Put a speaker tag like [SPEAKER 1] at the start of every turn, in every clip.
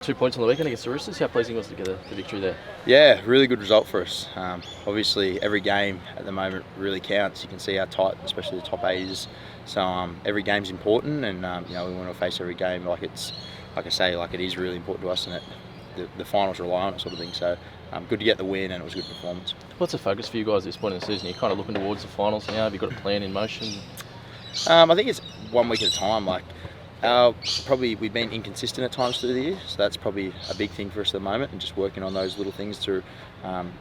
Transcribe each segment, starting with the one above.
[SPEAKER 1] 2 points on the weekend against the Roosters. How pleasing was it to get the victory there?
[SPEAKER 2] Yeah, really good result for us. Obviously, every game at the moment really counts. You can see how tight, especially the top 8 is. So every game's important, and we want to face every game like it is really important to us, and the finals rely on it, sort of thing. So good to get the win, and it was a good performance.
[SPEAKER 1] What's the focus for you guys at this point in the season? You're kind of looking towards the finals now. Have you got a plan in motion?
[SPEAKER 2] I think it's 1 week at a time. We've been inconsistent at times through the year, so that's probably a big thing for us at the moment, and just working on those little things to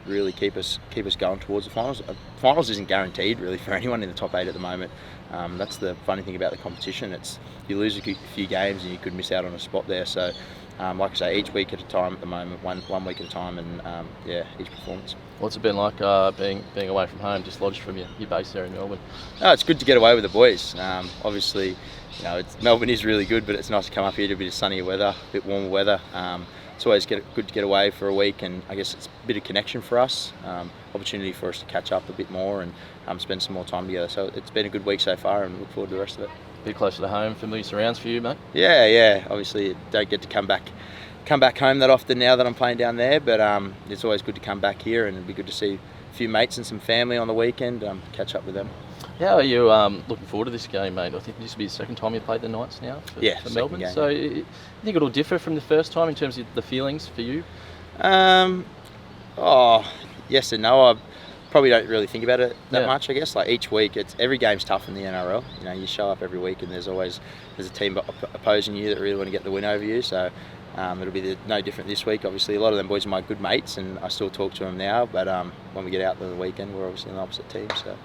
[SPEAKER 2] really keep us going towards the finals. Finals isn't guaranteed really for anyone in the top 8 at the moment. That's the funny thing about the competition. It's you lose a few games and you could miss out on a spot there. So, like I say, each week at a time at the moment, one week at a time, and each performance.
[SPEAKER 1] What's it been like being away from home, just lodged from your base there in Melbourne?
[SPEAKER 2] No, it's good to get away with the boys. Obviously, Melbourne is really good, but it's nice to come up here to a bit of sunnier weather, a bit warmer weather. It's always good to get away for a week, and I guess it's a bit of connection for us, opportunity for us to catch up a bit more and spend some more time together. So it's been a good week so far, and look forward to the rest of it.
[SPEAKER 1] A bit closer to home, familiar surrounds for you, mate?
[SPEAKER 2] Yeah. Obviously, don't get to come back home that often now that I'm playing down there, but it's always good to come back here, and it'd be good to see a few mates and some family on the weekend, catch up with them.
[SPEAKER 1] How are you looking forward to this game, mate? I think this will be the second time you played the Knights now for Melbourne.
[SPEAKER 2] Game.
[SPEAKER 1] So you think it'll differ from the first time in terms of the feelings for you?
[SPEAKER 2] Yes and no. I probably don't really think about it that much, I guess. Like each week, every game's tough in the NRL. You show up every week, and there's a team opposing you that really want to get the win over you. So it'll be no different this week. Obviously, a lot of them boys are my good mates, and I still talk to them now. But when we get out on the weekend, we're obviously on the opposite team. So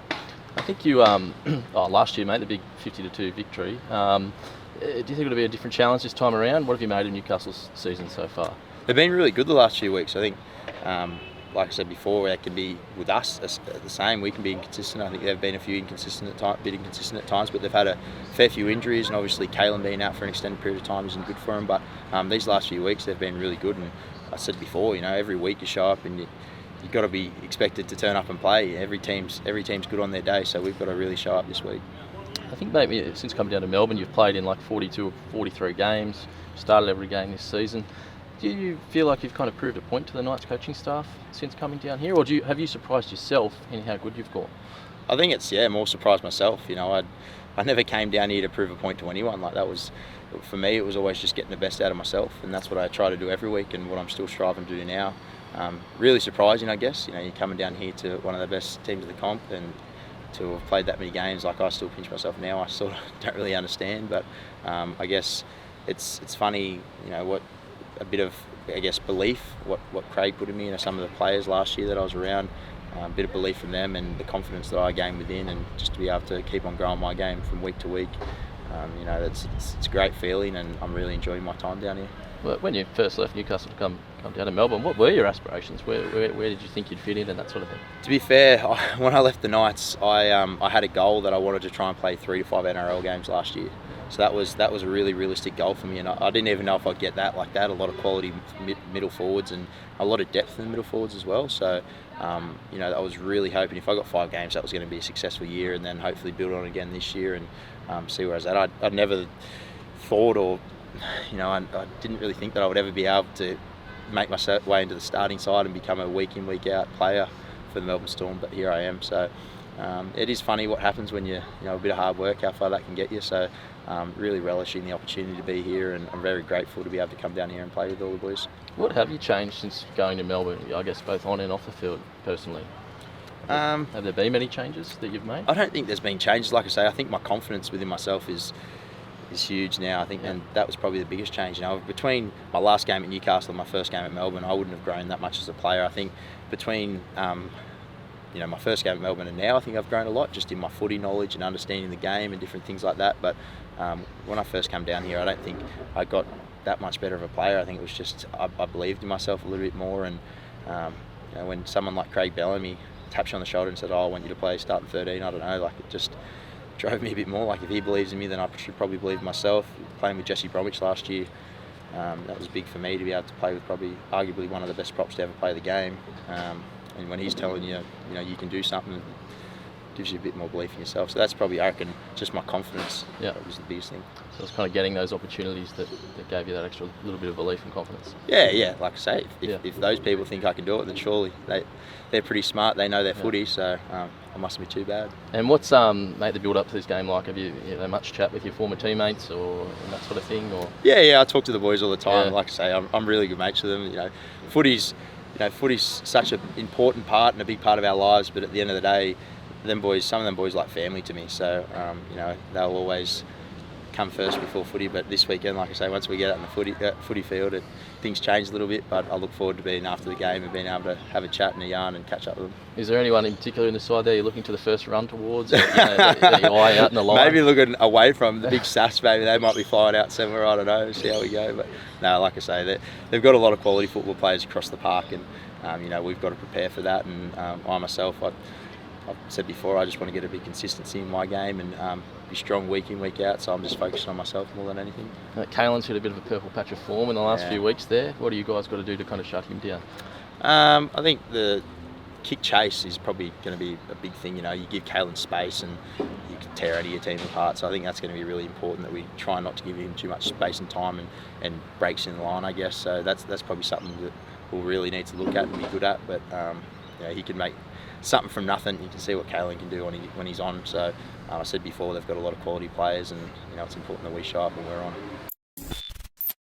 [SPEAKER 1] I think you last year, mate, the big 50-2 victory. Do you think it'll be a different challenge this time around? What have you made of Newcastle's season so far?
[SPEAKER 2] They've been really good the last few weeks. I think, like I said before, it can be with us the same. We can be inconsistent. I think they've been a few inconsistent at times, but they've had a fair few injuries, and obviously Kaelyn being out for an extended period of time isn't good for them. But these last few weeks, they've been really good. And I said before, every week you show up and you've got to be expected to turn up and play. Every team's good on their day, so we've got to really show up this week.
[SPEAKER 1] I think maybe since coming down to Melbourne, you've played in like 42 or 43 games, started every game this season. Do you feel like you've kind of proved a point to the Knights coaching staff since coming down here, or have you surprised yourself in how good you've got?
[SPEAKER 2] I think it's more surprised myself. I never came down here to prove a point to anyone. Like that was, for me, it was always just getting the best out of myself, and that's what I try to do every week, and what I'm still striving to do now. Really surprising, I guess. You're coming down here to one of the best teams of the comp, and to have played that many games, like I still pinch myself now. I still don't really understand, but I guess it's funny, what a bit of, I guess, belief, what Craig put in me, some of the players last year that I was around, a bit of belief from them, and the confidence that I gained within, and just to be able to keep on growing my game from week to week. It's a great feeling, and I'm really enjoying my time down here.
[SPEAKER 1] Well, when you first left Newcastle to come down to Melbourne, what were your aspirations? Where did you think you'd fit in and that sort of thing?
[SPEAKER 2] To be fair, when I left the Knights, I had a goal that I wanted to try and play 3 to 5 NRL games last year. So that was a really realistic goal for me, and I didn't even know if I'd get that like that. A lot of quality middle forwards, and a lot of depth in the middle forwards as well. So I was really hoping if I got 5 games, that was going to be a successful year, and then hopefully build on again this year and see where I was at. I'd never thought, or I didn't really think that I would ever be able to make my way into the starting side and become a week in, week out player for the Melbourne Storm, but here I am. So it is funny what happens when you a bit of hard work, how far that can get you. So really relishing the opportunity to be here, and I'm very grateful to be able to come down here and play with all the boys.
[SPEAKER 1] What have you changed since going to Melbourne, I guess both on and off the field personally? Have there been many changes that you've made?
[SPEAKER 2] I don't think there's been changes. Like I say, I think my confidence within myself is huge now. I think, and that was probably the biggest change. Between my last game at Newcastle and my first game at Melbourne, I wouldn't have grown that much as a player. I think between my first game at Melbourne and now, I think I've grown a lot just in my footy knowledge and understanding the game and different things like that. But when I first came down here, I don't think I got that much better of a player. I think it was just I believed in myself a little bit more, and when someone like Craig Bellamy tapped you on the shoulder and said, I want you to play starting 13, I don't know, like it just drove me a bit more. Like if he believes in me, then I should probably believe in myself. Playing with Jesse Bromwich last year, that was big for me to be able to play with probably arguably one of the best props to ever play the game. And when he's telling you, you can do something, gives you a bit more belief in yourself. So that's probably, I reckon, just my confidence.
[SPEAKER 1] Yeah.
[SPEAKER 2] That was the biggest thing.
[SPEAKER 1] So it's kind of getting those opportunities that gave you that extra little bit of belief and confidence.
[SPEAKER 2] Yeah. Like I say,
[SPEAKER 1] Yeah.
[SPEAKER 2] if those people think I can do it, then surely they're pretty smart. They know their footy, so I mustn't be too bad.
[SPEAKER 1] And what's made the build up to this game like? Have you much chat with your former teammates or that sort of thing? Or
[SPEAKER 2] Yeah. I talk to the boys all the time.
[SPEAKER 1] Yeah.
[SPEAKER 2] Like I say, I'm really good mates with them. Footy's such an important part and a big part of our lives. But at the end of the day, some of them boys like family to me. So they'll always come first before footy. But this weekend, like I say, once we get out in the footy field, things change a little bit. But I look forward to being after the game and being able to have a chat and a yarn and catch up with them.
[SPEAKER 1] is there anyone in particular in the side there you're looking to the first run towards? Or, that you eye out in the line?
[SPEAKER 2] Maybe looking away from the big sass. Maybe they might be flying out somewhere. I don't know. See how we go. But no, like I say, they've got a lot of quality football players across the park, and we've got to prepare for that. And I myself, I've said before, I just want to get a bit of consistency in my game and be strong week in, week out. So I'm just focusing on myself more than anything.
[SPEAKER 1] Kaelyn's hit a bit of a purple patch of form in the last few weeks there. What do you guys got to do to kind of shut him down?
[SPEAKER 2] I think the kick chase is probably going to be a big thing. You give Kaelyn space and you can tear any of your team apart. So I think that's going to be really important, that we try not to give him too much space and time and breaks in the line, I guess. So that's probably something that we'll really need to look at and be good at. But he can make something from nothing. You can see what Kaelyn can do when he's on. So I said before, they've got a lot of quality players, and it's important that we show up when we're on.